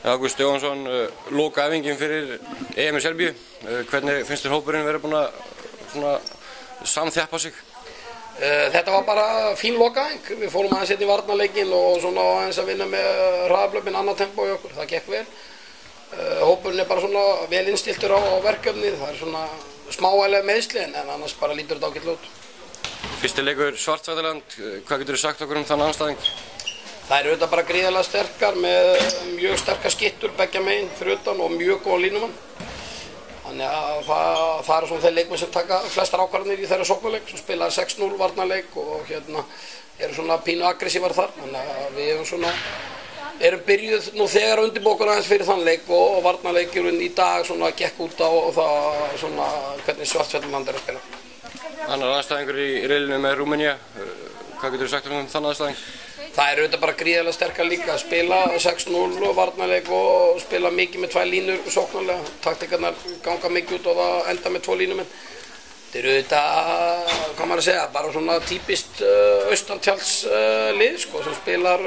Ágúst Jóhannsson, lokaæfingin fyrir EM í Serbíu. Hvernig finnst þér hópurinn verið búinn að samþjappa sig? Þetta var bara fín lokaæfing. Við fórum aðeins hérna í varnarleikinn og svona aðeins að vinna með hraðablöfin, annað tempó í okkur. Það gekk vel. Hópurinn bara svona vel innstiltur á verkefnið. Það svona smáægileg meiðsli en annars bara lítur þetta ágætlega út. Fyrsti leikur Svartfjallaland, hvað getur þú sagt okkur um þann andstæðing? Það eru auðvitað bara gríðarlega sterkar með mjög sterkar skittur beggja megin fyrir utan og mjög góða línumann. Þannig að það eru svona þeir leikmenn sem taka flestar ákvarðanir í þeirra sóknarleik, sem spila 6-0 varnarleik og eru svona pínu aggressívar þar. Þannig að við erum byrjuð nú þegar að undirbúa okkur aðeins fyrir þann leik og varnarleikurinn í dag svona gekk út á það svona hvernig Svartfjallaland að spila. Annar aðstæðingur í riðlinu með Rúmenía, hvað getur þú sagt um þann aðstæðing? Það eru auðvitað bara gríðarlega sterkar líka að spila 6-0 varnarleik og spila mikið með 2 línur sóknarlega. Taktikarnar ganga mikið út og það enda með 2 línumenn. Þetta eru auðvitað, hvað maður að segja, bara svona típist austantjálslið sem spilar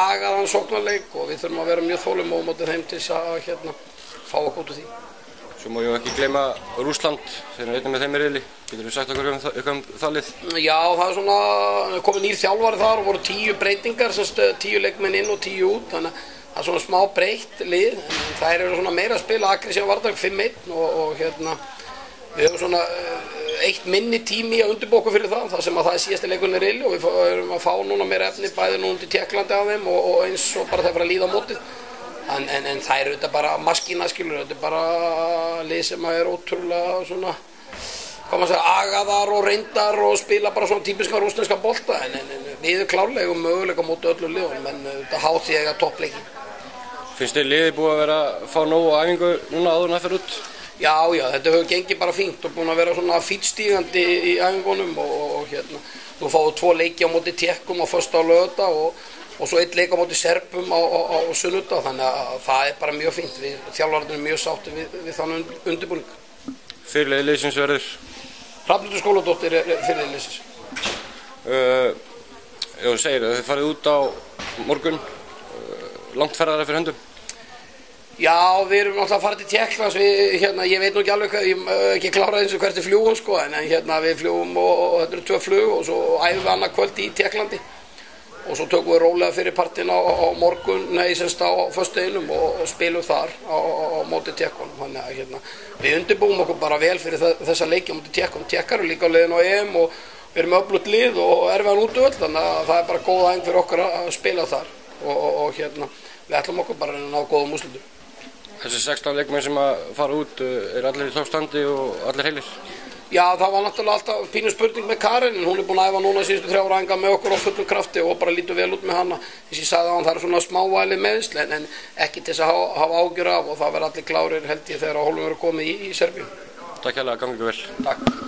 agaðan sóknarleik og við þurfum að vera mjög þolinmóð mótið þeim til að fá okkur út úr því. Svo má ég ekki gleyma Rússland, þeir eru einnig með þeim í riðli. Getur þú sagt okkur um það lið? Já, það er svona komið nýr þjálfari þar og voru 10 breytingar, 10 leikmenn inn og 10 út, þannig að það er svona smá breytt lið. Það eru svona meira að spila aggressíva varnarleik 5-1 og við höfum svona eitt minni tími að undirbúa okkur fyrir það sem að það er síðasti leikurinn í riðli og við erum að fá núna meira efni bæði núna til Tékklandi af þeim og eins og bara það fyrir að líða á mótið. En það eru þetta bara maskína, þetta er bara lið sem er ótrúlega svona, hvað maður segja, agaðar og reyndar og spila bara svona típiska rússneska bolta en við erum klárlega möguleika móti öllu liðunum en þetta háð því að toppleiki. Finnst þér liðið búið að vera að fá nógu æfingu núna áður en það fer út? Já, þetta hefur gengið bara fínt og búin að vera svona fítstígandi í æfingunum og nú fáum við 2 leiki á móti Tékkum á föstudag og laugardag og svo 1 leik á móti Serbum á sunnudag, þannig að það er bara mjög fínt. Við þjálfararnir erum mjög sátti við þann undirbúning. Fyrirliði liðsins verður? Hrafnhildur Skúladóttir er fyrirliði liðsins. Þú segir að þið farið út á morgun, langt ferðara fyrir höndum? Já, við erum náttúrulega að fara til Tékklands, ég veit nú ekki alveg hvað, ég ekki klárað eins og hvert er fljúum en við fljúum og þetta eru 2 flug og svo æfum við annað kvöld í Tékklandi. Og svo tökum við rólega fyrir partinn á morgun, á föstudeginum og spilum þar á móti Tékkunum. Þannig að við undirbúum okkur bara vel fyrir þessa leiki á móti Tékkunum. Tékkar eru líka á leiðin á EM og við erum öflugt lið og erfiðan útvöld, þannig að það er bara góð æfing fyrir okkur að spila þar og við ætlum okkur bara að ná góðum úrslitum. Þessi 16 leikmenn sem að fara út, allir í toppstandi og allir heilir? Já, það var náttúrulega alltaf pínu spurning með Karin en hún er búin að æfa núna síðustu 3 æfingar með okkur á fullum krafti og bara lítur vel út með hana. Þess að ég sagði að það er svona smávægileg meiðsli en ekki til þess að hafa ágjur af og það verður allir klárir held ég þegar að hólfum verður komið í Serbíu. Takk hérlega, gangi ykkur vel. Takk.